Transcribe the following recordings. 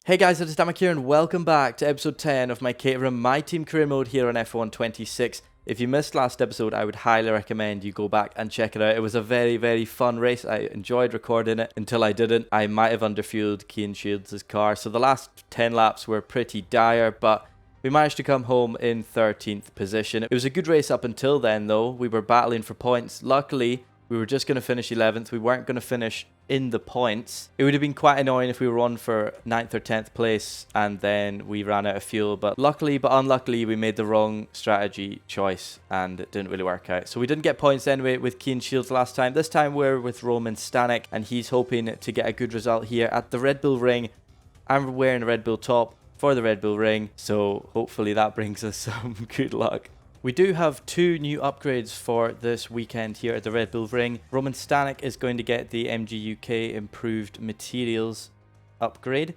Hey guys, it is Stanek here and welcome back to episode 10 of my Caterham My Team Career Mode here on F1 26. If you missed last episode, I would highly recommend you go back and check it out. It was a very fun race. I enjoyed recording it until I didn't. I might have underfueled Cian Shields' car, so the last 10 laps were pretty dire, but we managed to come home in 13th position. It was a good race up until then though. We were battling for points. Luckily, we were just going to finish 11th. We weren't going to finish in the points. It would have been quite annoying if we were on for 9th or 10th place and then we ran out of fuel. But luckily, but unluckily, we made the wrong strategy choice and it didn't really work out. So we didn't get points anyway with Cian Shields last time. This time we're with Roman Stanek and he's hoping to get a good result here at the Red Bull Ring. I'm wearing a Red Bull top for the Red Bull Ring, so hopefully that brings us some good luck. We do have two new upgrades for this weekend here at the Red Bull Ring. Roman Stanek is going to get the MG UK Improved Materials upgrade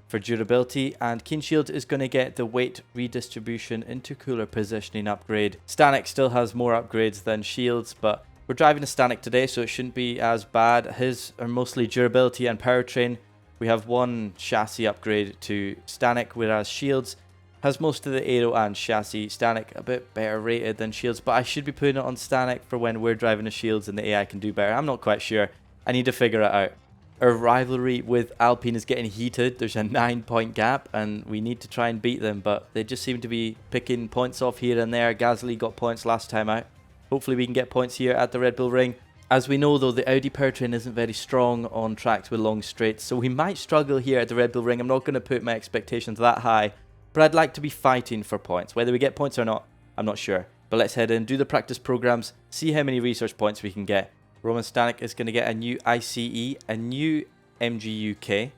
for durability, and Cian Shields is going to get the weight redistribution into cooler positioning upgrade. Stanek still has more upgrades than Shields, but we're driving a Stanek today, so it shouldn't be as bad. His are mostly durability and powertrain. We have one chassis upgrade to Stanek, whereas Shields has most of the aero and chassis. Stanek a bit better rated than Shields, but I should be putting it on Stanek for when we're driving a Shields and the AI can do better. I'm not quite sure. I need to figure it out. Our rivalry with Alpine is getting heated. There's a 9-point gap and we need to try and beat them, but they just seem to be picking points off here and there. Gasly got points last time out. Hopefully we can get points here at the Red Bull Ring. As we know though, the Audi powertrain isn't very strong on tracks with long straights, so we might struggle here at the Red Bull Ring. I'm not going to put my expectations that high, but I'd like to be fighting for points. Whether we get points or not, I'm not sure. But let's head in, do the practice programs, see how many research points we can get. Roman Stanek is going to get a new ICE, a new MG UK,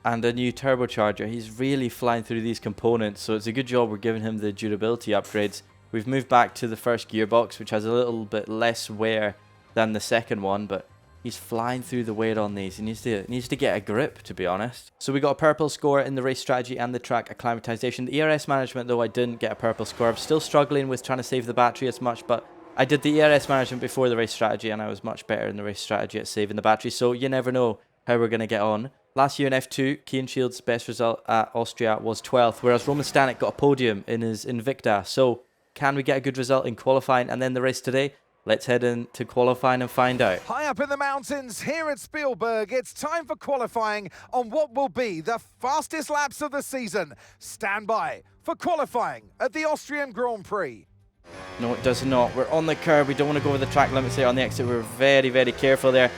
and a new turbocharger. He's really flying through these components, so it's a good job we're giving him the durability upgrades. We've moved back to the first gearbox, which has a little bit less wear than the second one, but he's flying through the wear on these. He needs to get a grip, to be honest. So we got a purple score in the race strategy and the track acclimatization. The ERS management, though, I didn't get a purple score. I'm still struggling with trying to save the battery as much, but I did the ERS management before the race strategy, and I was much better in the race strategy at saving the battery, so you never know how we're going to get on. Last year in F2, Cian Shields' best result at Austria was 12th, whereas Roman Stanek got a podium in his Invicta. So can we get a good result in qualifying and then the race today? Let's head into qualifying and find out. High up in the mountains here at Spielberg, it's time for qualifying on what will be the fastest laps of the season. Stand by for qualifying at the Austrian Grand Prix. No, it does not. We're on the curb. We don't want to go over the track limits there on the exit. We're very careful there.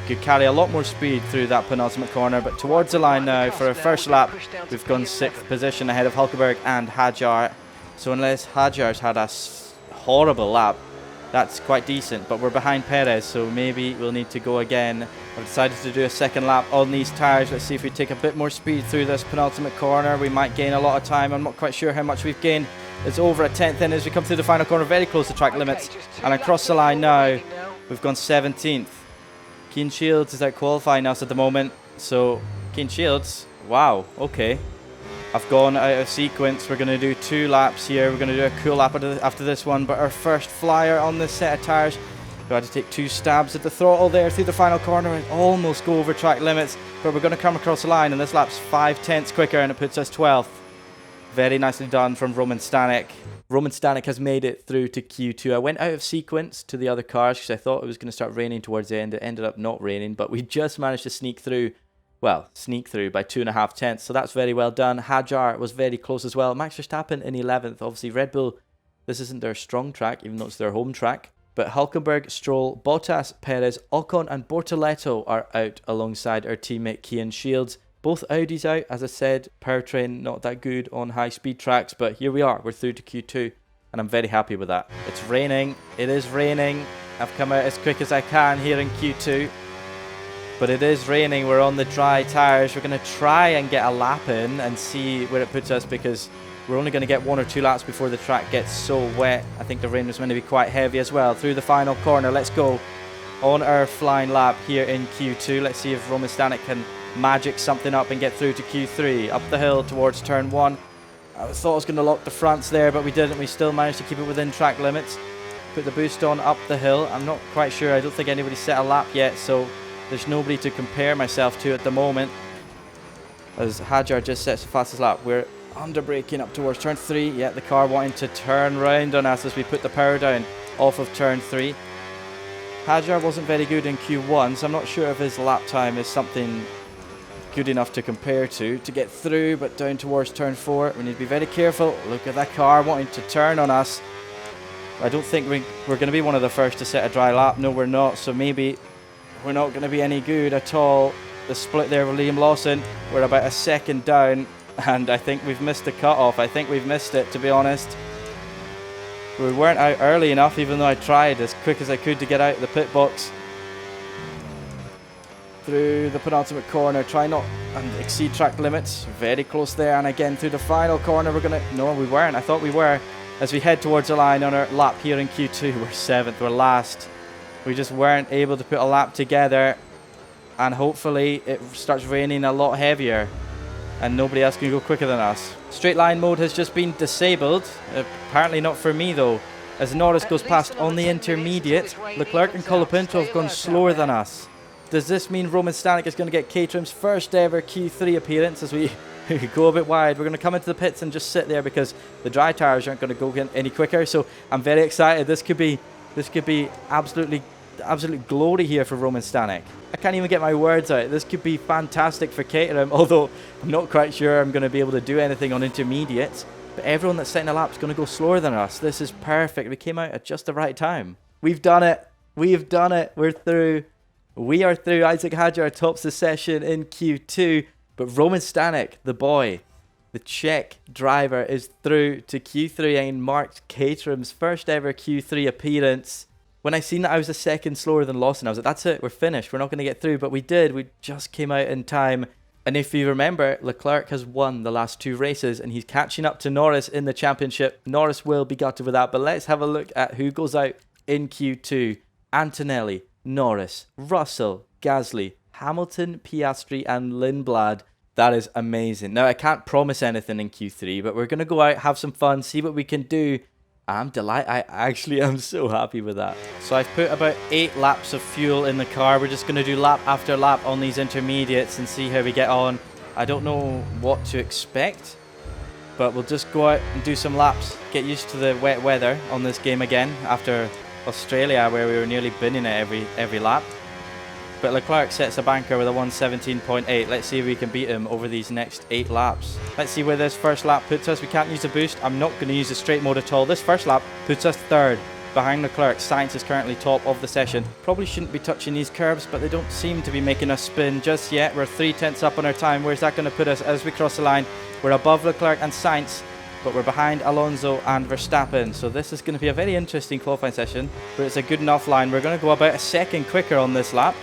Could carry a lot more speed through that penultimate corner, but towards the line now for our first lap, we've gone 6th position ahead of Hulkenberg and Hadjar. So unless Hadjar's had a horrible lap, that's quite decent, but we're behind Perez, so maybe we'll need to go again. I've decided to do a second lap on these tyres. Let's see if we take a bit more speed through this penultimate corner. We might gain a lot of time. I'm not quite sure how much we've gained. It's over a 10th in as we come through the final corner, very close to track limits. And across the line now, we've gone 17th. Cian Shields is out qualifying us at the moment. So, Cian Shields, wow, okay. I've gone out of sequence. We're going to do 2 laps here. We're going to do a cool lap after this one, but our first flyer on this set of tyres. We had to take 2 stabs at the throttle there through the final corner and almost go over track limits, but we're going to come across the line and this lap's 5/10 quicker and it puts us 12th. Very nicely done from Roman Stanek. Roman Stanek has made it through to Q2. I went out of sequence to the other cars because I thought it was going to start raining towards the end. It ended up not raining, but we just managed to sneak through by 2.5 tenths, so that's very well done. Hadjar was very close as well. Max Verstappen in 11th. Obviously, Red Bull, this isn't their strong track, even though it's their home track. But Hulkenberg, Stroll, Bottas, Perez, Ocon and Bortoleto are out alongside our teammate Cian Shields. Both Audis out, as I said. Powertrain not that good on high-speed tracks, but here we are. We're through to Q2, and I'm very happy with that. It's raining. It is raining. I've come out as quick as I can here in Q2. But it is raining. We're on the dry tyres. We're going to try and get a lap in and see where it puts us because we're only going to get 1 or 2 laps before the track gets so wet. I think the rain was meant to be quite heavy as well. Through the final corner, let's go on our flying lap here in Q2. Let's see if Roman Stanek can magic something up and get through to Q3. Up the hill towards turn 1. I thought I was going to lock the fronts there, but we didn't. We still managed to keep it within track limits. Put the boost on up the hill. I'm not quite sure. I don't think anybody's set a lap yet, so there's nobody to compare myself to at the moment. as Hajar just sets the fastest lap. We're under braking up towards turn 3. Yeah, the car wanting to turn round on us as we put the power down off of turn 3. Hajar wasn't very good in Q1, so I'm not sure if his lap time is something good enough to compare to get through, but down towards turn 4, we need to be very careful. Look at that car wanting to turn on us. I don't think we're going to be one of the first to set a dry lap. No, we're not, so maybe we're not going to be any good at all. The split there with Liam Lawson, we're about a second down, and I think we've missed the cut-off. I think we've missed it, to be honest. We weren't out early enough, even though I tried as quick as I could to get out of the pit box. Through the penultimate corner, try not and exceed track limits. Very close there, and again through the final corner, we're gonna... No, we weren't. I thought we were. As we head towards the line on our lap here in Q2, we're 7th, we're last. We just weren't able to put a lap together, and hopefully it starts raining a lot heavier and nobody else can go quicker than us. Straight line mode has just been disabled. Apparently not for me though, as Norris goes past on the intermediate. Leclerc and Colapinto have gone slower than us. Does this mean Roman Stanek is going to get Caterham's first ever Q3 appearance as we go a bit wide? We're going to come into the pits and just sit there because the dry tyres aren't going to go any quicker. So I'm very excited. This could be absolute glory here for Roman Stanek. I can't even get my words out. This could be fantastic for Caterham, although I'm not quite sure I'm going to be able to do anything on intermediates. But everyone that's setting a lap is going to go slower than us. This is perfect. We came out at just the right time. We've done it. We've done it. We're through. We are through. Isaac Hajar tops the session in Q2. But Roman Stanek, the boy, the Czech driver, is through to Q3 and marked Caterham's first ever Q3 appearance. When I seen that I was a second slower than Lawson, I was like, that's it, we're finished, we're not going to get through. But we did, we just came out in time. And if you remember, Leclerc has won the last 2 races and he's catching up to Norris in the championship. Norris will be gutted with that, but let's have a look at who goes out in Q2. Antonelli, Norris, Russell, Gasly, Hamilton, Piastri and Lindblad. That is amazing. Now, I can't promise anything in Q3, but we're going to go out, have some fun, see what we can do. I'm delighted. I actually am so happy with that. So I've put about 8 laps of fuel in the car. We're just going to do lap after lap on these intermediates and see how we get on. I don't know what to expect, but we'll just go out and do some laps. Get used to the wet weather on this game again after Australia, where we were nearly binning it every lap. But Leclerc sets a banker with a 1:17.8. Let's see if we can beat him over these next 8 laps. Let's see where this first lap puts us. We can't use the boost. I'm not going to use the straight mode at all. This first lap puts us 3rd behind Leclerc. Sainz is currently top of the session. Probably shouldn't be touching these curbs, but they don't seem to be making us spin just yet. We're 3/10 up on our time. Where's that going to put us as we cross the line? We're above Leclerc and Sainz, but we're behind Alonso and Verstappen. So this is going to be a very interesting qualifying session, but it's a good enough line. We're going to go about a second quicker on this lap,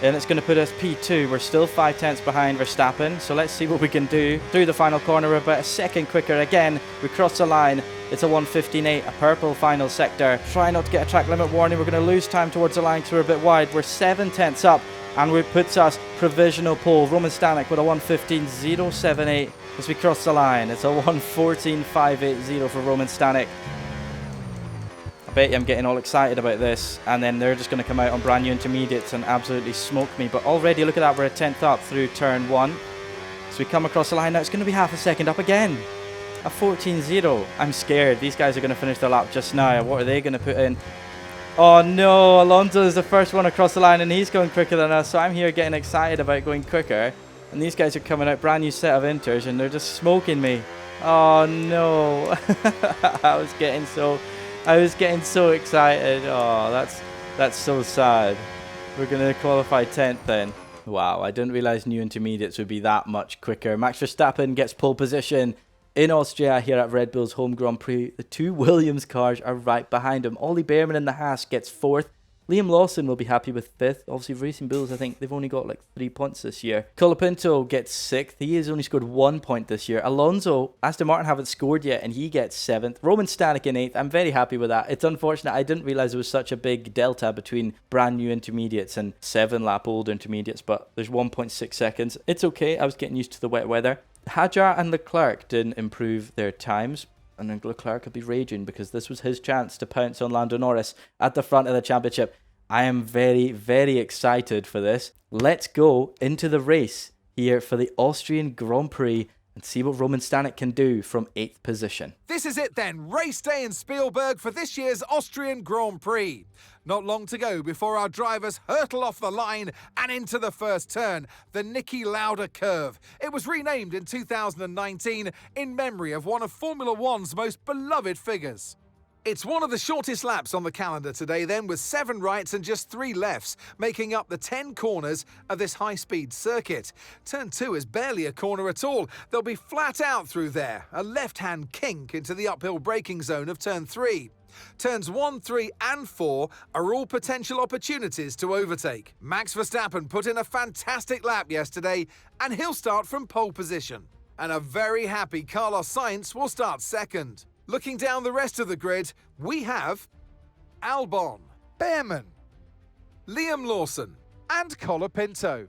and it's going to put us P2. We're still 5/10 behind Verstappen, so let's see what we can do. Through the final corner, we're about a second quicker again. We cross the line. It's a 1:15.8, a purple final sector. Try not to get a track limit warning. We're going to lose time towards the line because we're a bit wide. We're 7/10 up, and it puts us provisional pole. Roman Stanek with a 1:15.078 as we cross the line. It's a 1:14.580 for Roman Stanek. I bet you I'm getting all excited about this, and then they're just going to come out on brand new intermediates and absolutely smoke me. But already, look at that, we're a 10th up through turn 1. So we come across the line now. It's going to be half a second up again. A 14.0. I'm scared. These guys are going to finish their lap just now. What are they going to put in? Oh no, Alonso is the first one across the line and he's going quicker than us. So I'm here getting excited about going quicker. And these guys are coming out, brand new set of inters, and they're just smoking me. Oh no. I was getting so excited. Oh, that's so sad. We're going to qualify 10th then. Wow, I didn't realize new intermediates would be that much quicker. Max Verstappen gets pole position in Austria here at Red Bull's home Grand Prix. The 2 Williams cars are right behind him. Ollie Behrman in the Haas gets 4th. Liam Lawson will be happy with 5th. Obviously, Racing Bulls, I think they've only got like 3 points this year. Colapinto gets 6th. He has only scored 1 point this year. Alonso, Aston Martin haven't scored yet, and he gets 7th. Roman Stanek in 8th. I'm very happy with that. It's unfortunate. I didn't realize there was such a big delta between brand new intermediates and 7-lap old intermediates, but there's 1.6 seconds. It's okay. I was getting used to the wet weather. Hajar and Leclerc didn't improve their times, and then Leclerc could be raging because this was his chance to pounce on Lando Norris at the front of the championship. I am very, very excited for this. Let's go into the race. here for the Austrian Grand Prix and see what Roman Stanek can do from 8th position. This is it then, race day in Spielberg for this year's Austrian Grand Prix. Not long to go before our drivers hurtle off the line and into the first turn, the Niki Lauda curve. It was renamed in 2019 in memory of one of Formula One's most beloved figures. It's one of the shortest laps on the calendar today then, with 7 rights and just 3 lefts, making up the 10 corners of this high-speed circuit. Turn 2 is barely a corner at all. They'll be flat out through there, a left-hand kink into the uphill braking zone of turn 3. Turns 1, 3 and 4 are all potential opportunities to overtake. Max Verstappen put in a fantastic lap yesterday, and he'll start from pole position. And a very happy Carlos Sainz will start second. Looking down the rest of the grid, we have Albon, Behrman, Liam Lawson and Colapinto,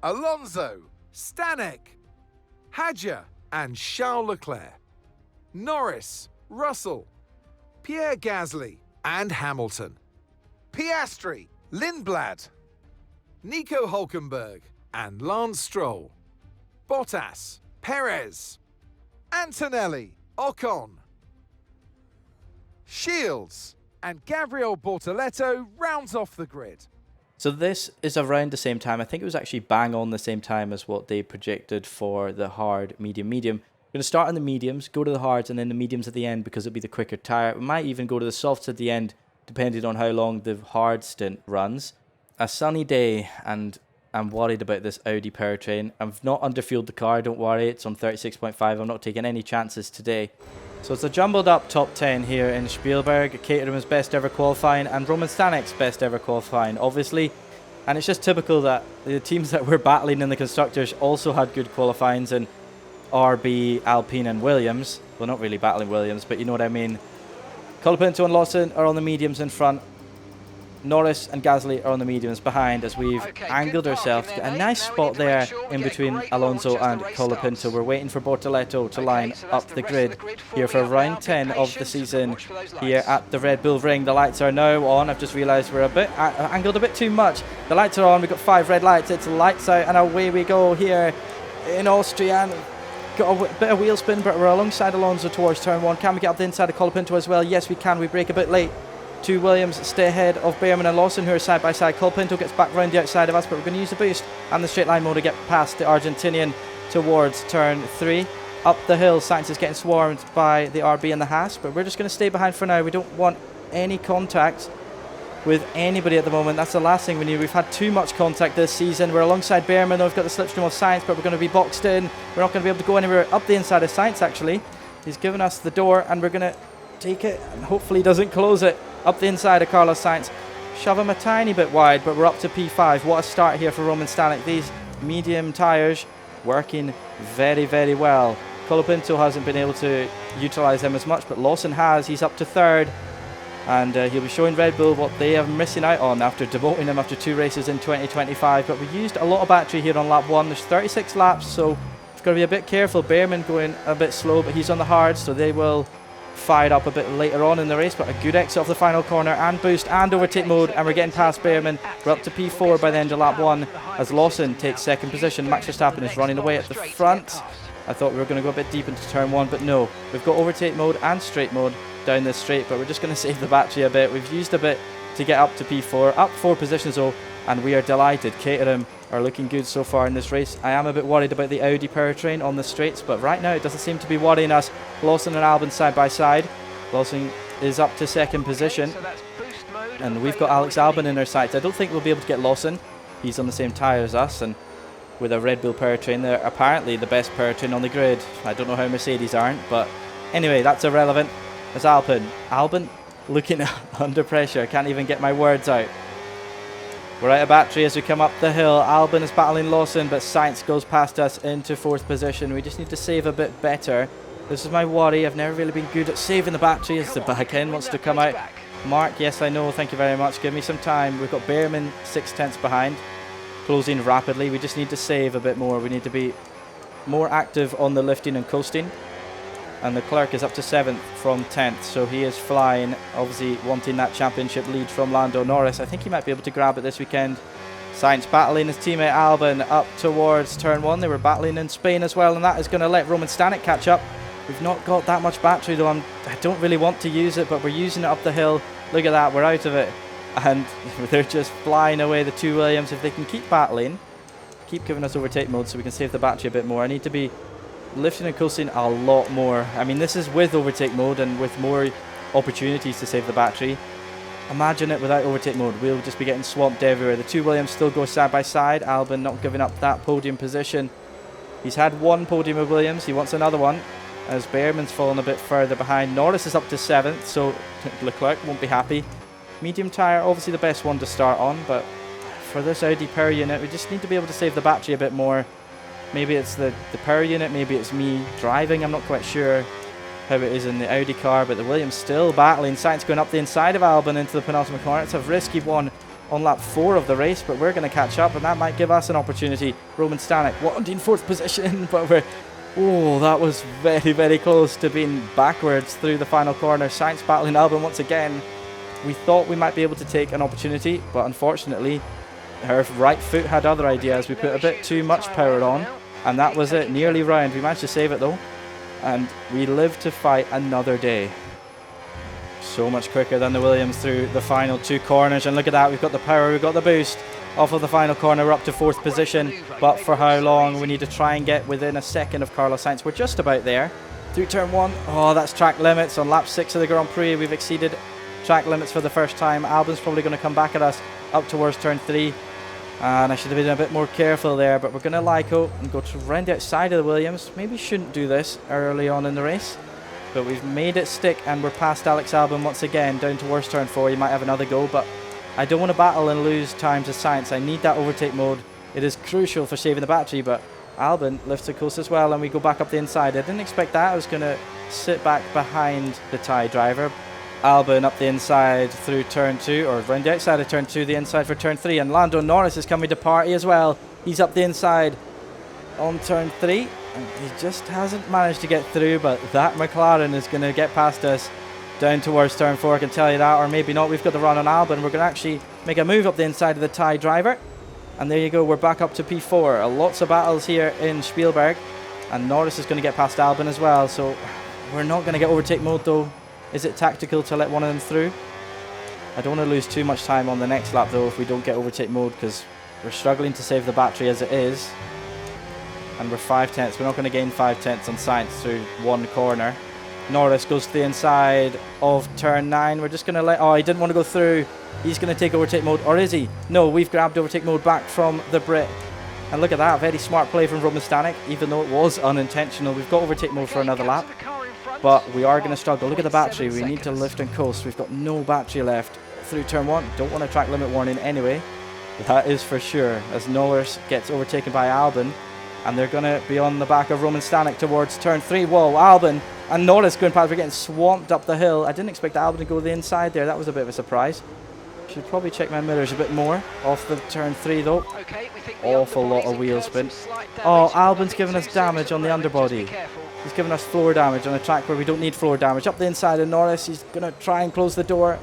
Alonso, Stanek, Hadjar and Charles Leclerc, Norris, Russell, Pierre Gasly and Hamilton, Piastri, Lindblad, Nico Hülkenberg and Lance Stroll, Bottas, Perez, Antonelli, Ocon, Shields and Gabriel Bortoleto rounds off the grid. So this is around the same time. I think it was actually bang on the same time as what they projected for the hard, medium. We're going to start on the mediums, go to the hards, and then the mediums at the end because it'll be the quicker tyre. We might even go to the softs at the end, depending on how long the hard stint runs. A sunny day, and I'm worried about this Audi powertrain. I've not underfueled the car, don't worry. It's on 36.5. I'm not taking any chances today. So it's a jumbled up top 10 here in Spielberg. Caterham's best ever qualifying and Roman Stanek's best ever qualifying, obviously. And it's just typical that the teams that we're battling in the Constructors also had good qualifyings, and RB, Alpine and Williams. Well, not really battling Williams, but you know what I mean. Colapinto and Lawson are on the mediums in front. Norris and Gasly are on the mediums behind as we've angled ourselves. A nice spot there in between Alonso and Colapinto. We're waiting for Bortoleto to line up the grid here for round 10 of the season here at the Red Bull Ring. The lights are now on. I've just realised we're a bit angled a bit too much. The lights are on. We've got 5 red lights. It's lights out and away we go here in Austria. Got a bit of wheel spin, but we're alongside Alonso towards turn 1. Can we get up the inside of Colapinto as well? Yes, we can. We break a bit late. 2 Williams stay ahead of Behrman and Lawson, who are side by side. Colapinto gets back round the outside of us, but we're going to use the boost and the straight line mode to get past the Argentinian towards turn 3. Up the hill, Sainz is getting swarmed by the RB and the Haas, but we're just going to stay behind for now. We don't want any contact with anybody at the moment. That's the last thing we need. We've had too much contact this season. We're alongside Behrman, though. We've got the slipstream of Sainz, but we're going to be boxed in. We're not going to be able to go anywhere up the inside of Sainz, actually. He's given us the door, and we're going to take it, and hopefully doesn't close it. Up the inside of Carlos Sainz. Shove him a tiny bit wide, but we're up to P5. What a start here for Roman Stanek. These medium tyres working very, very well. Colapinto hasn't been able to utilise them as much, but Lawson has. He's up to 3rd. And he'll be showing Red Bull what they are missing out on after demoting him after 2 races in 2025. But we used a lot of battery here on lap 1. There's 36 laps, so it's got to be a bit careful. Behrman going a bit slow, but he's on the hard, so they will fire up a bit later on in the race. But a good exit off the final corner and boost and overtake mode, and we're getting past Behrman. We're up to P4 by the end of lap 1 as Lawson takes 2nd position. Max Verstappen is running away at the front. I thought we were going to go a bit deep into turn 1, but no. We've got overtake mode and straight mode down this straight, but we're just going to save the battery a bit. We've used a bit to get up to P4, up 4 positions though, and we are delighted. Caterham are looking good so far in this race. I am a bit worried about the Audi powertrain on the straights, but right now it doesn't seem to be worrying us. Lawson and Albon side by side. Lawson is up to 2nd position, and we've got Alex Albon in our sights. I don't think we'll be able to get Lawson. He's on the same tyre as us, and with a Red Bull powertrain, they're apparently the best powertrain on the grid. I don't know how Mercedes aren't, but anyway, that's irrelevant. It's Albon looking under pressure. Can't even get my words out. We're out of battery as we come up the hill. Albon is battling Lawson, but Sainz goes past us into 4th position. We just need to save a bit better. This is my worry. I've never really been good at saving the battery as the back end wants to come out. Mark, yes, I know. Thank you very much. Give me some time. We've got Behrman 6/10 behind, closing rapidly. We just need to save a bit more. We need to be more active on the lifting and coasting. And the Clerk is up to 7th from 10th, so he is flying, obviously wanting that championship lead from Lando Norris. I think he might be able to grab it this weekend. Sainz battling his teammate Albon up towards turn 1. They were battling in Spain as well, and that is going to let Roman Stanek catch up. We've not got that much battery though. I don't really want to use it, but we're using it up the hill. Look at that, we're out of it. And they're just flying away, the two Williams. If they can keep battling, keep giving us overtake mode so we can save the battery a bit more. I need to be lifting and coasting a lot more. I mean, this is with overtake mode and with more opportunities to save the battery. Imagine it without overtake mode. We'll just be getting swamped everywhere. The two Williams still go side by side. Albon not giving up that podium position. He's had one podium with Williams. He wants another one, as Behrman's fallen a bit further behind. Norris is up to 7th, so Leclerc won't be happy. Medium tyre, obviously the best one to start on, but for this Audi power unit, we just need to be able to save the battery a bit more. Maybe it's the power unit, maybe it's me driving. I'm not quite sure how it is in the Audi car, but the Williams still battling. Sainz going up the inside of Albon into the penultimate corner. It's a risky one on lap 4 of the race, but we're going to catch up, and that might give us an opportunity. Roman Stanek wanting 4th position, but we're... Oh, that was very, very close to being backwards through the final corner. Sainz battling Albon once again. We thought we might be able to take an opportunity, but unfortunately, her right foot had other ideas. We put a bit too much power on, and that was it. Nearly round. We managed to save it though, and we live to fight another day. So much quicker than the Williams through the final 2 corners, and look at that. We've got the power, we've got the boost. Off of the final corner, we're up to 4th position, but for how long? We need to try and get within a second of Carlos Sainz. We're just about there. Through turn 1, oh, that's track limits. On lap 6 of the Grand Prix, we've exceeded track limits for the first time. Albon's probably going to come back at us up towards turn 3, and I should have been a bit more careful there, but we're going to Lyco and go to round the outside of the Williams. Maybe shouldn't do this early on in the race, but we've made it stick, and we're past Alex Albon once again down towards turn 4. He might have another go, but I don't want to battle and lose time to Sainz. I need that overtake mode. It is crucial for saving the battery, but Albon lifts the coast as well, and we go back up the inside. I didn't expect that. I was going to sit back behind the Thai driver. Albon up the inside through turn 2, or round the outside of turn 2, the inside for turn 3, and Lando Norris is coming to party as well. He's up the inside on turn 3, and he just hasn't managed to get through, but that McLaren is going to get past us down towards turn 4, I can tell you that, or maybe not. We've got the run on Albon. We're going to actually make a move up the inside of the Thai driver, and there you go, we're back up to P4. Lots of battles here in Spielberg, and Norris is going to get past Albon as well, so we're not going to get overtake mode though. Is it tactical to let one of them through? I don't want to lose too much time on the next lap though if we don't get overtake mode, because we're struggling to save the battery as it is, and we're 5/10. We're not going to gain 5/10 on Sainz through one corner. Norris goes to the inside of turn 9. We're just going to let... Oh, he didn't want to go through. He's going to take overtake mode. Or is he? No, we've grabbed overtake mode back from the Brit. And look at that. Very smart play from Roman Stanek, even though it was unintentional. We've got overtake mode for another lap, but we are going to struggle. Look at the battery. We need to lift and coast. We've got no battery left through turn 1. Don't want a track limit warning anyway. That is for sure, as Norris gets overtaken by Albon, and they're going to be on the back of Roman Stanek towards turn 3. Whoa, Albon and Norris going past. We're getting swamped up the hill. I didn't expect Albon to go the inside there. That was a bit of a surprise. Should probably check my mirrors a bit more off the turn 3 though. Awful lot of wheel spin. Oh, Albon's given us damage on the underbody. He's given us floor damage on a track where we don't need floor damage. Up the inside of Norris. He's going to try and close the door.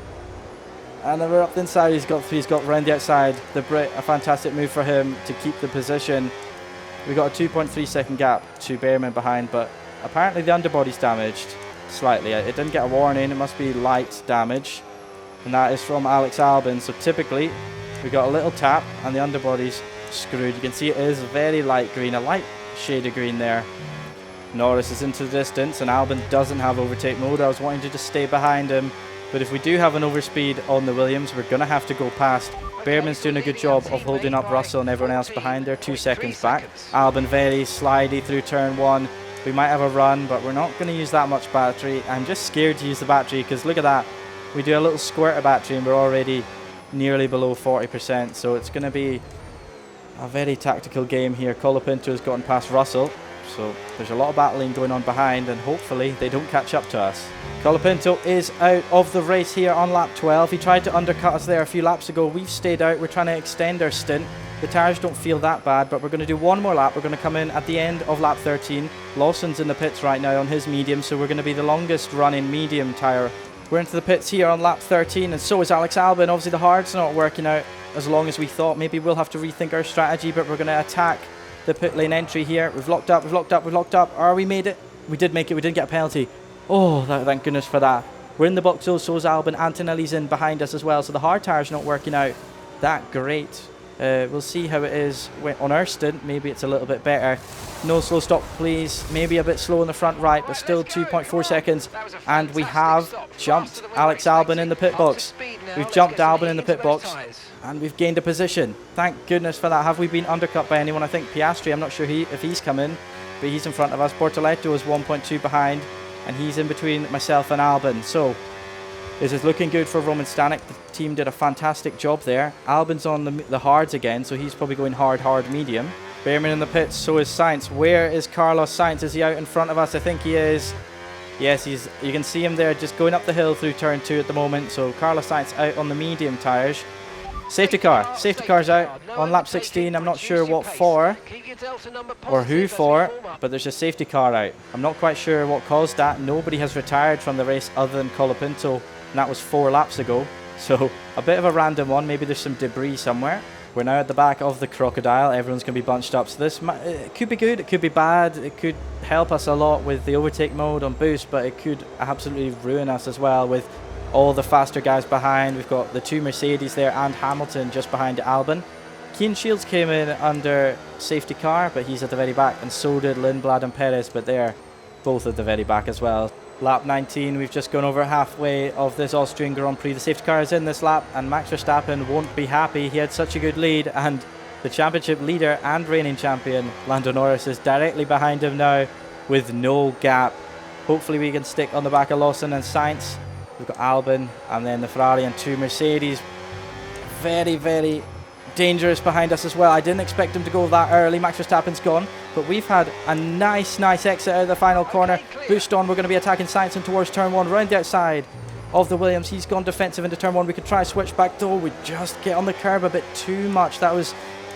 And then we're up the inside. He's got round the outside. The Brit, a fantastic move for him to keep the position. We got a 2.3 second gap to Behrman behind, but apparently the underbody's damaged slightly. It didn't get a warning. It must be light damage, and that is from Alex Albon. So typically we got a little tap and the underbody's screwed. You can see it is very light green, a light shade of green there. Norris is into the distance, and Albon doesn't have overtake mode. I was wanting to just stay behind him, but if we do have an overspeed on the Williams, we're going to have to go past. Behrman's doing a good job of holding up Russell and everyone else behind there, 2 seconds back. Albon very slidey through turn 1. We might have a run, but we're not going to use that much battery. I'm just scared to use the battery, because look at that. We do a little squirt of battery and we're already nearly below 40%, so it's going to be a very tactical game here. Colapinto has gotten past Russell, so there's a lot of battling going on behind, and hopefully they don't catch up to us. Colapinto is out of the race here on lap 12. He tried to undercut us there a few laps ago. We've stayed out. We're trying to extend our stint. The tyres don't feel that bad, but we're going to do one more lap. We're going to come in at the end of lap 13. Lawson's in the pits right now on his medium, so we're going to be the longest running medium tyre We're into the pits here on lap 13, and so is Alex Albon. Obviously the hard's not working out as long as we thought. Maybe we'll have to rethink our strategy, but we're going to attack the pit lane entry here. We've locked up, we've locked up, we've locked up. We made it. We did make it. We didn't get a penalty. Oh, thank goodness for that. We're in the box, so is Albon. Antonelli's in behind us as well, so the hard tire's not working out that great. We'll see how it is on our stint. Maybe it's a little bit better. No slow stop, please. Maybe a bit slow in the front right, but still 2.4 seconds. And we have jumped Alex Albon in the pit box. We've jumped Albon in the pit box, and we've gained a position. Thank goodness for that. Have we been undercut by anyone? I think Piastri, I'm not sure if he's come in, but he's in front of us. Bortoletto is 1.2 behind, and he's in between myself and Albon. So this is looking good for Roman Stanek. The team did a fantastic job there. Albon's on the hards again, so he's probably going hard, medium. Behrman in the pits, so is Sainz. Where is Carlos Sainz? Is he out in front of us? I think he is. Yes, you can see him there just going up the hill through turn 2 at the moment. So Carlos Sainz out on the medium tyres. Safety car's out on lap 16. I'm not sure what for or who for, but there's a safety car out. I'm not quite sure what caused that. Nobody has retired from the race other than Colapinto, and that was 4 laps ago. So a bit of a random one. Maybe there's some debris somewhere. We're now at the back of the crocodile. Everyone's going to be bunched up. So this it could be good, it could be bad. It could help us a lot with the overtake mode on boost, but it could absolutely ruin us as well with all the faster guys behind. We've got the 2 Mercedes there and Hamilton just behind Albon. Keen Shields came in under safety car, but he's at the very back, and so did Lindblad and Perez, but they're both at the very back as well. Lap 19, we've just gone over halfway of this Austrian Grand Prix. The safety car is in this lap, and Max Verstappen won't be happy. He had such a good lead, and the championship leader and reigning champion, Lando Norris, is directly behind him now with no gap. Hopefully we can stick on the back of Lawson and Sainz. We've got Albon, and then the Ferrari and 2 Mercedes. Very dangerous behind us as well. I didn't expect him to go that early. Max Verstappen's gone, but we've had a nice exit out of the final corner. Boost on, we're going to be attacking Sainz and towards turn 1, round the outside of the Williams. He's gone defensive into turn 1. We could try switch back though. We just get on the curb a bit too much. That was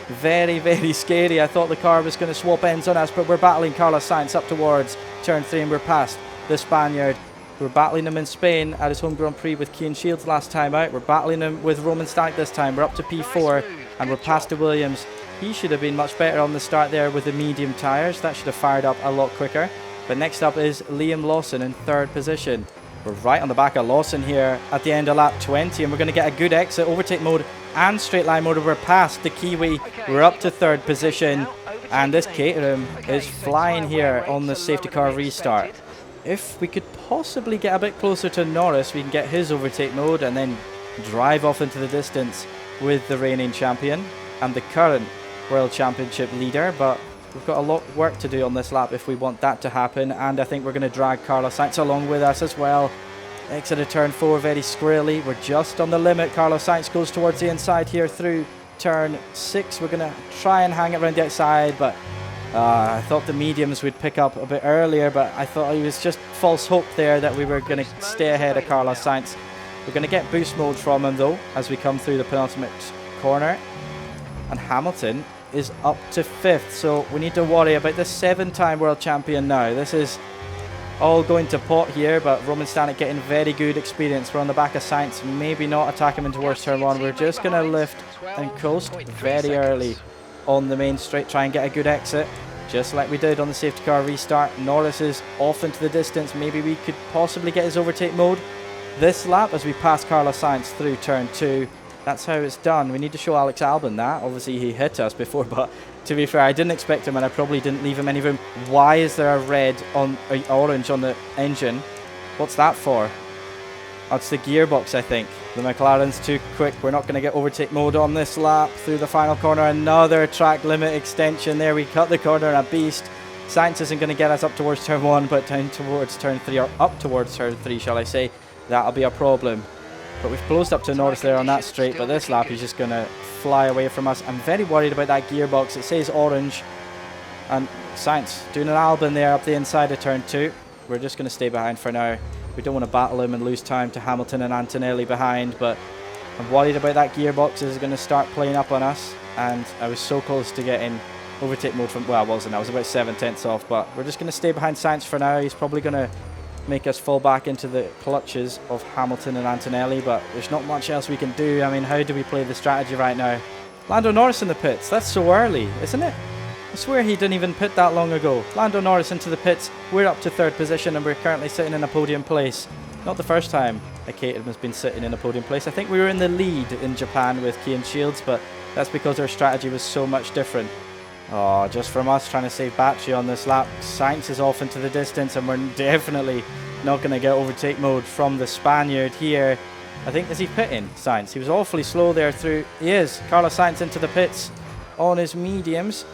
very scary. I thought the car was going to swap ends on us, but we're battling Carlos Sainz up towards turn 3, and we're past the Spaniard. We were battling him in Spain at his home Grand Prix with Keen Shields last time out. We're battling him with Roman Stanek this time. We're up to P4, and we're past the Williams. He should have been much better on the start there with the medium tyres. That should have fired up a lot quicker. But next up is Liam Lawson in 3rd position. We're right on the back of Lawson here at the end of lap 20, and we're going to get a good exit, overtake mode and straight line mode. We're past the Kiwi. We're up to 3rd position, and this Caterham is flying here on the safety car restart. If we could possibly get a bit closer to Norris, we can get his overtake mode and then drive off into the distance with the reigning champion and the current World Championship leader, but we've got a lot of work to do on this lap if we want that to happen, and I think we're going to drag Carlos Sainz along with us as well. Exit of turn 4 very squarely. We're just on the limit. Carlos Sainz goes towards the inside here through turn 6. We're going to try and hang it around the outside, but I thought the mediums would pick up a bit earlier, but I thought it was just false hope there that we were going to stay ahead of Carlos Sainz. We're going to get boost mode from him though as we come through the penultimate corner, and Hamilton is up to 5th, so we need to worry about the 7-time world champion now. This is all going to pot here, but Roman Stanek getting very good experience. We're on the back of Sainz, maybe not attack him in towards turn 1. We're just going to lift and coast very early on the main straight, try and get a good exit, just like we did on the safety car restart. Norris is off into the distance. Maybe we could possibly get his overtake mode this lap as we pass Carlos Sainz through turn 2. That's how it's done. We need to show Alex Albon that. Obviously he hit us before, but to be fair, I didn't expect him, and I probably didn't leave him any room. Why is there a red on orange on the engine? What's that for? That's the gearbox, I think. The McLaren's too quick. We're not going to get overtake mode on this lap through the final corner. Another track limit extension there. We cut the corner, a beast. Sainz isn't going to get us up towards turn 1, but down towards turn 3, or up towards turn 3, shall I say. That'll be a problem. But we've closed up to Norris there on that straight, but this lap he's just going to fly away from us. I'm very worried about that gearbox. It says orange. And Sainz doing an Albon there up the inside of turn 2. We're just going to stay behind for now. We don't want to battle him and lose time to Hamilton and Antonelli behind, but I'm worried about that gearbox is going to start playing up on us, and I was so close to getting overtake mode from, well, I wasn't, I was about 7/10 off, but we're just going to stay behind Sainz for now. He's probably going to make us fall back into the clutches of Hamilton and Antonelli, but there's not much else we can do. I mean, how do we play the strategy right now? Lando Norris in the pits. That's so early, isn't it? I swear he didn't even pit that long ago. Lando Norris into the pits. We're up to 3rd position and we're currently sitting in a podium place. Not the first time a Caterham has been sitting in a podium place. I think we were in the lead in Japan with Key and Shields, but that's because our strategy was so much different. Oh, just from us trying to save battery on this lap. Sainz is off into the distance and we're definitely not going to get overtake mode from the Spaniard here. I think, is he pitting, Sainz? He was awfully slow there through. He is. Carlos Sainz into the pits on his mediums.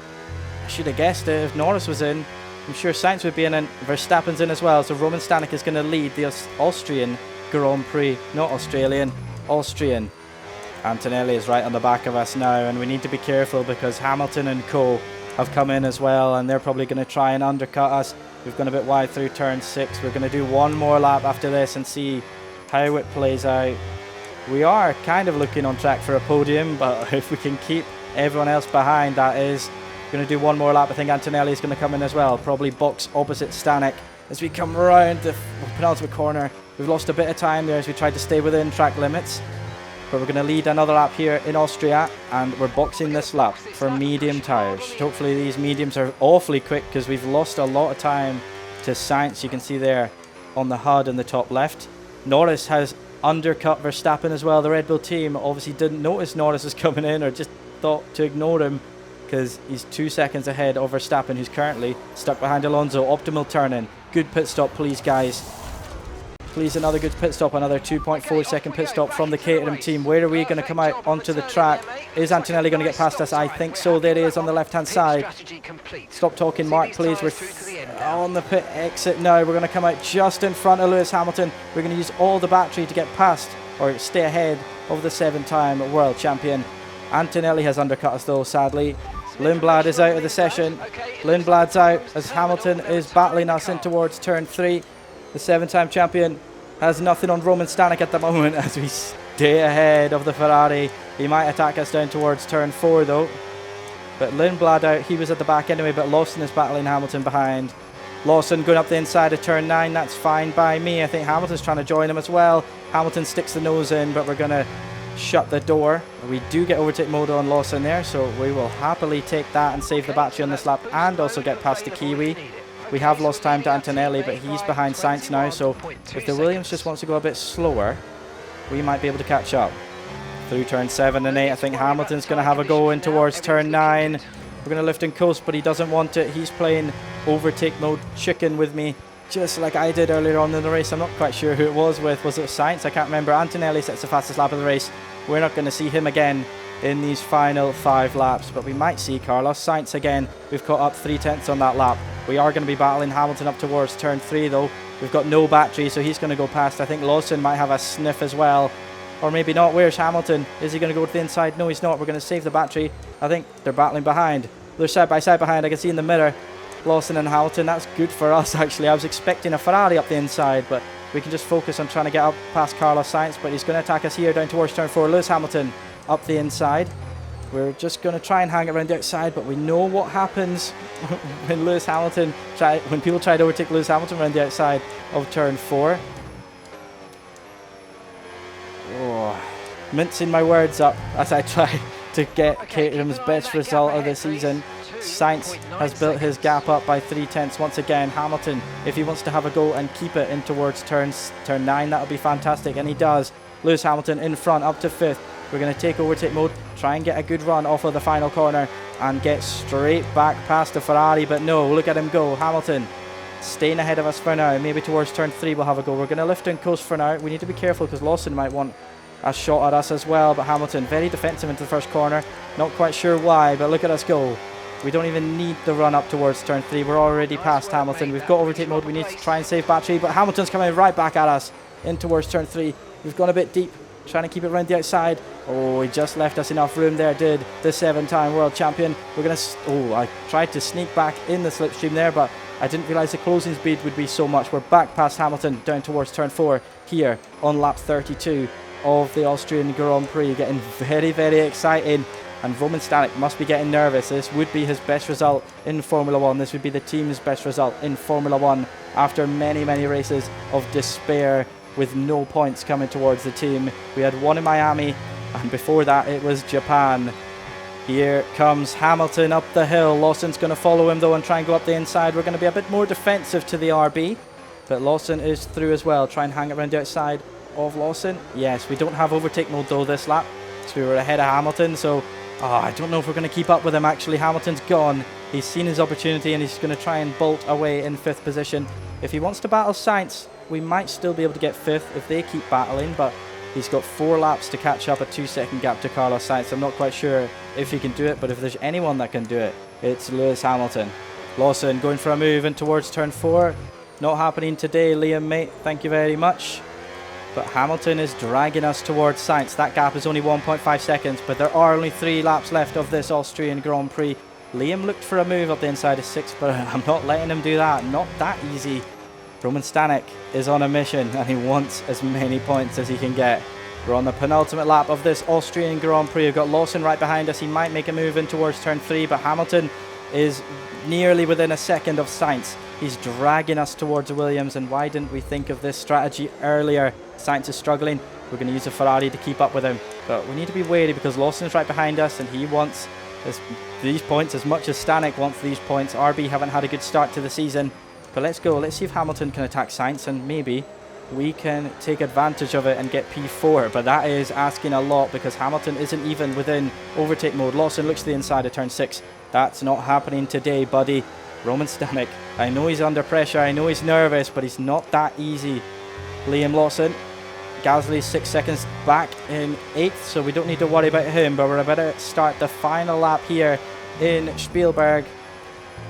I should have guessed it if Norris was in. I'm sure Sainz would be in and Verstappen's in as well. So Roman Stanek is going to lead the Austrian Grand Prix. Not Australian, Austrian. Antonelli is right on the back of us now, and we need to be careful because Hamilton and co have come in as well, and they're probably going to try and undercut us. We've gone a bit wide through turn 6. We're going to do one more lap after this and see how it plays out. We are kind of looking on track for a podium, but if we can keep everyone else behind, that is. Going to do one more lap. I think Antonelli is going to come in as well, probably box opposite Stanek as we come around the penultimate corner. We've lost a bit of time there as we tried to stay within track limits. But we're going to lead another lap here in Austria, and we're boxing this lap for medium tyres. Hopefully these mediums are awfully quick because we've lost a lot of time to Sainz. You can see there on the HUD in the top left. Norris has undercut Verstappen as well. The Red Bull team obviously didn't notice Norris was coming in or just thought to ignore him because he's 2 seconds ahead of Verstappen, who's currently stuck behind Alonso. Optimal turn-in. Good pit stop, please, guys. Please, another good pit stop, another 2.4 second pit stop from the Caterham team. Where are we going to come out onto the track? Is Antonelli going to get past us? I think so. There he is on the left-hand side. Stop talking, Mark, please. We're on the pit exit now. We're going to come out just in front of Lewis Hamilton. We're going to use all the battery to get past or stay ahead of the 7-time world champion. Antonelli has undercut us though, sadly. Lindblad is out of the session. Lindblad's out as Hamilton is battling us in towards turn 3. The 7-time champion has nothing on Roman Stanek at the moment as we stay ahead of the Ferrari. He might attack us down towards turn 4 though. But Lindblad out, he was at the back anyway, but Lawson is battling Hamilton behind. Lawson going up the inside of turn 9, that's fine by me. I think Hamilton's trying to join him as well. Hamilton sticks the nose in, but we're going to shut the door. We do get overtake mode on Lawson there, so we will happily take that and save the battery on this lap and also get past the Kiwi. We have lost time to Antonelli, but he's behind Sainz now, so if the Williams just wants to go a bit slower, we might be able to catch up. Through turn 7 and 8, I think Hamilton's going to have a go in towards turn 9. We're going to lift and coast, but he doesn't want it. He's playing overtake mode chicken with me, just like I did earlier on in the race. I'm not quite sure who it was with. Was it Sainz? I can't remember. Antonelli sets the fastest lap of the race. We're not going to see him again in these final 5 laps, but we might see Carlos Sainz again. We've caught up 3/10 on that lap. We are going to be battling Hamilton up towards turn 3 though. We've got no battery, so he's going to go past. I think Lawson might have a sniff as well, or maybe not. Where's Hamilton? Is he going to go to the inside? No, he's not. We're going to save the battery. I think they're battling behind. They're side by side behind. I can see in the mirror Lawson and Hamilton. That's good for us actually. I was expecting a Ferrari up the inside, but we can just focus on trying to get up past Carlos Sainz, but he's going to attack us here down towards turn 4. Lewis Hamilton up the inside. We're just going to try and hang it around the outside, but we know what happens when when people try to overtake Lewis Hamilton around the outside of turn 4. Oh, mincing my words up as I try to get Caterham's best result of the season. Sainz has built his gap up by 3/10 once again. Hamilton, if he wants to have a go and keep it in towards turn 9, that would be fantastic, and he does. Lewis Hamilton in front up to 5th. We're going to take overtake mode, try and get a good run off of the final corner and get straight back past the Ferrari, but no, look at him go. Hamilton staying ahead of us for now. Maybe towards turn 3 we'll have a go. We're going to lift and coast for now. We need to be careful because Lawson might want a shot at us as well, but Hamilton very defensive into the first corner. Not quite sure why, but look at us go. We don't even need the run up towards turn 3. We're already past Hamilton. We've got overtake mode. We need to try and save battery, but Hamilton's coming right back at us in towards turn 3. We've gone a bit deep, trying to keep it around the outside. Oh, he just left us enough room there, did the 7-time world champion. We're going to... Oh, I tried to sneak back in the slipstream there, but I didn't realise the closing speed would be so much. We're back past Hamilton, down towards turn 4 here on lap 32 of the Austrian Grand Prix. Getting very, very exciting. And Roman Stanek must be getting nervous. This would be his best result in Formula 1. This would be the team's best result in Formula 1 after many, many races of despair with no points coming towards the team. We had one in Miami, and before that it was Japan. Here comes Hamilton up the hill. Lawson's going to follow him though and try and go up the inside. We're going to be a bit more defensive to the RB, but Lawson is through as well. Try and hang around the outside of Lawson. Yes, we don't have overtake mode though this lap, so we were ahead of Hamilton, so I don't know if we're going to keep up with him. Actually, Hamilton's gone. He's seen his opportunity and he's going to try and bolt away in 5th position. If he wants to battle Sainz, we might still be able to get 5th if they keep battling, but he's got 4 laps to catch up, a 2-second gap to Carlos Sainz. I'm not quite sure if he can do it, but if there's anyone that can do it, it's Lewis Hamilton. Lawson going for a move in towards turn 4. Not happening today, Liam, mate. Thank you very much. But Hamilton is dragging us towards Sainz. That gap is only 1.5 seconds, but there are only 3 laps left of this Austrian Grand Prix. Liam looked for a move up the inside of 6th, but I'm not letting him do that. Not that easy. Roman Stanek is on a mission and he wants as many points as he can get. We're on the penultimate lap of this Austrian Grand Prix. We've got Lawson right behind us. He might make a move in towards turn 3, but Hamilton is nearly within a second of Sainz. He's dragging us towards Williams, and why didn't we think of this strategy earlier? Sainz is struggling. We're going to use a Ferrari to keep up with him, but we need to be wary because Lawson's right behind us and he wants these points as much as Stanek wants these points. RB haven't had a good start to the season, but let's go. Let's see if Hamilton can attack Sainz and maybe we can take advantage of it and get P4, but that is asking a lot because Hamilton isn't even within overtake mode. Lawson looks to the inside of turn 6. That's not happening today, buddy. Roman Stanek, I know he's under pressure, I know he's nervous, but he's not that easy. Liam Lawson, Gasly's 6 seconds back in 8th, so we don't need to worry about him, but we're about to start the final lap here in Spielberg,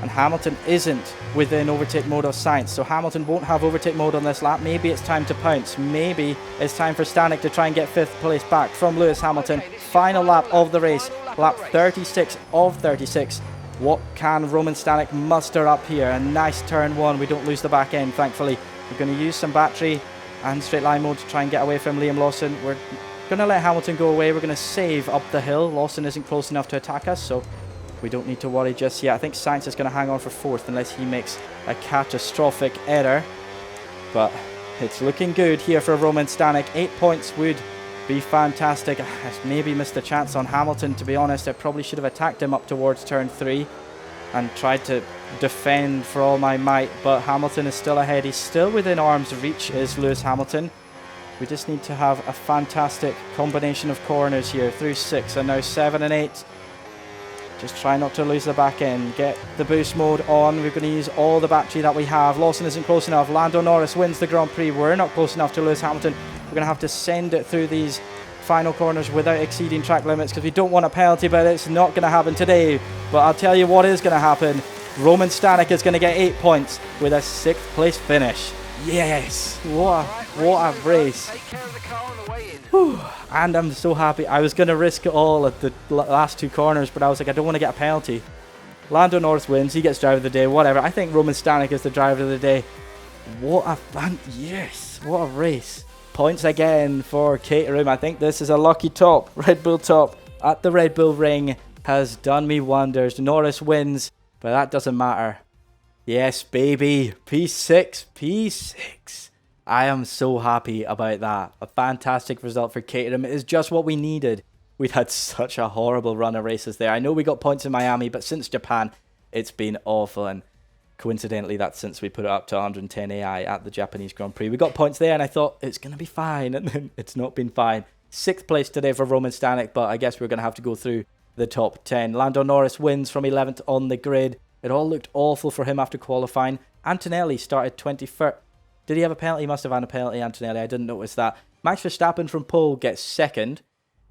and Hamilton isn't within overtake mode of Sainz, so Hamilton won't have overtake mode on this lap. Maybe it's time to pounce. Maybe it's time for Stanek to try and get 5th place back from Lewis Hamilton. Final lap of the race, lap 36 of 36. What can Roman Stanek muster up here? A nice turn 1. We don't lose the back end, thankfully. We're going to use some battery and straight line mode to try and get away from Liam Lawson. We're going to let Hamilton go away. We're going to save up the hill. Lawson isn't close enough to attack us, so we don't need to worry just yet. I think Sainz is going to hang on for 4th unless he makes a catastrophic error. But it's looking good here for Roman Stanek. 8 points would be fantastic. I maybe missed a chance on Hamilton, to be honest. I probably should have attacked him up towards turn 3 and tried to defend for all my might, but Hamilton is still ahead. He's still within arm's reach, is Lewis Hamilton. We just need to have a fantastic combination of corners here through 6 and now 7 and 8. Just try not to lose the back end. Get the boost mode on. We're going to use all the battery that we have. Lawson isn't close enough. Lando Norris wins the Grand Prix. We're not close enough to Lewis Hamilton. We're going to have to send it through these final corners without exceeding track limits because we don't want a penalty, but it's not going to happen today. But I'll tell you what is going to happen. Roman Stanek is going to get 8 points with a 6th place finish. Yes! What a race. Whew. And I'm so happy. I was going to risk it all at the last 2 corners, but I was like, I don't want to get a penalty. Lando Norris wins. He gets driver of the day. Whatever. I think Roman Stanek is the driver of the day. What a race. Points again for Caterham. I think this is a lucky top. Red Bull top at the Red Bull ring has done me wonders. Norris wins, but that doesn't matter. Yes, baby. P6. P6. I am so happy about that. A fantastic result for Caterham. It is just what we needed. We'd had such a horrible run of races there. I know we got points in Miami, but since Japan, it's been awful. And coincidentally, that's since we put it up to 110 AI at the Japanese Grand Prix. We got points there, and I thought it's going to be fine. And then it's not been fine. 6th place today for Roman Stanek, but I guess we're going to have to go through the top 10. Lando Norris wins from 11th on the grid. It all looked awful for him after qualifying. Antonelli started 21st. Did he have a penalty? He must have had a penalty, Antonelli. I didn't notice that. Max Verstappen from pole gets 2nd,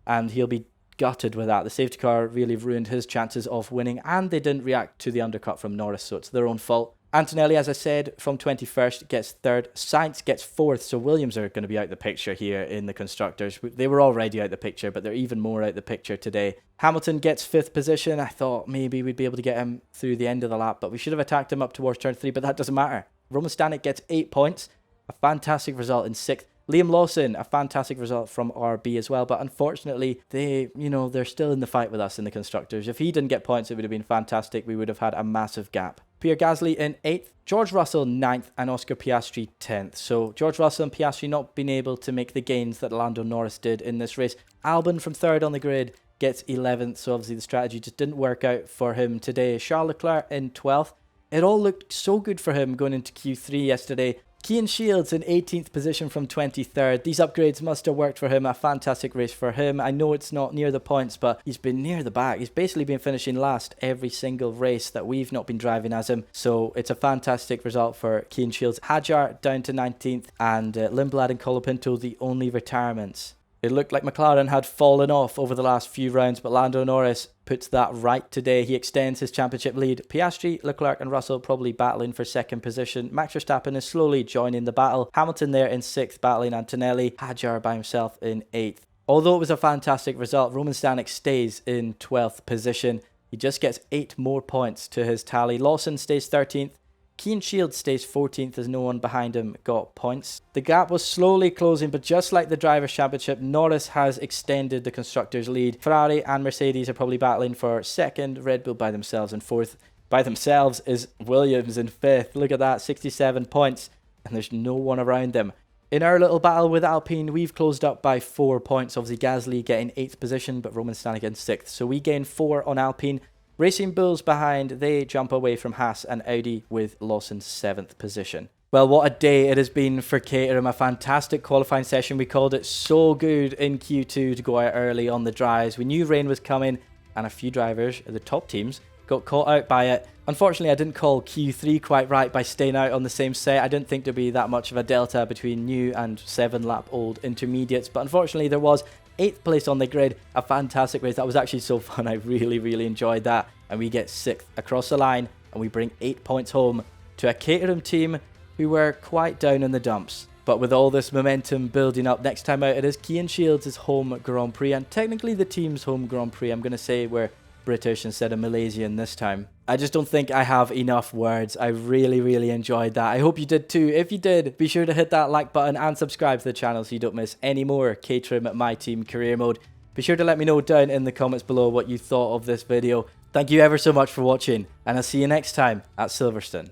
and he'll be gutted with that. The safety car really ruined his chances of winning, and they didn't react to the undercut from Norris, so it's their own fault. Antonelli, as I said, from 21st gets 3rd. Sainz gets 4th, so Williams are going to be out the picture here in the Constructors. They were already out the picture, but they're even more out the picture today. Hamilton gets 5th position. I thought maybe we'd be able to get him through the end of the lap, but we should have attacked him up towards turn 3, but that doesn't matter. Roman Stanek gets 8 points. A fantastic result in 6th. Liam Lawson, a fantastic result from RB as well, but unfortunately, they're still in the fight with us in the Constructors. If he didn't get points, it would have been fantastic. We would have had a massive gap. Pierre Gasly in 8th, George Russell 9th, and Oscar Piastri 10th. So George Russell and Piastri not being able to make the gains that Lando Norris did in this race. Albon from 3rd on the grid gets 11th, so obviously the strategy just didn't work out for him today. Charles Leclerc in 12th. It all looked so good for him going into Q3 yesterday. Cian Shields in 18th position from 23rd. These upgrades must have worked for him. A fantastic race for him. I know it's not near the points, but he's been near the back. He's basically been finishing last every single race that we've not been driving as him. So it's a fantastic result for Cian Shields. Hadjar down to 19th, and Lindblad and Colapinto the only retirements. It looked like McLaren had fallen off over the last few rounds, but Lando Norris puts that right today. He extends his championship lead. Piastri, Leclerc and Russell probably battling for 2nd position. Max Verstappen is slowly joining the battle. Hamilton there in 6th, battling Antonelli. Hadjar by himself in 8th. Although it was a fantastic result, Roman Stanek stays in 12th position. He just gets 8 more points to his tally. Lawson stays 13th. Cian Shields stays 14th as no one behind him got points. The gap was slowly closing, but just like the Drivers' Championship, Norris has extended the Constructors' lead. Ferrari and Mercedes are probably battling for 2nd, Red Bull by themselves in 4th. By themselves is Williams in 5th. Look at that, 67 points, and there's no one around them. In our little battle with Alpine, we've closed up by 4 points. Obviously, Gasly getting 8th position, but Roman Stanek in 6th. So we gain 4 on Alpine. Racing Bulls behind, they jump away from Haas and Audi with Lawson's 7th position. Well, what a day it has been for Caterham. A fantastic qualifying session. We called it so good in Q2 to go out early on the dries. We knew rain was coming, and a few drivers, the top teams, got caught out by it. Unfortunately, I didn't call Q3 quite right by staying out on the same set. I didn't think there'd be that much of a delta between new and 7-lap-old intermediates, but unfortunately there was. 8th place on the grid, a fantastic race. That was actually so fun. I really enjoyed that. And we get 6th across the line, and we bring 8 points home to a Caterham team who were quite down in the dumps. But with all this momentum building up, next time out it is Cian Shields' home Grand Prix, and technically the team's home Grand Prix. I'm going to say we're British instead of Malaysian this time. I just don't think I have enough words. I really enjoyed that. I hope you did too. If you did, be sure to hit that like button and subscribe to the channel so you don't miss any more Caterham My Team Career Mode. Be sure to let me know down in the comments below what you thought of this video. Thank you ever so much for watching, and I'll see you next time at Silverstone.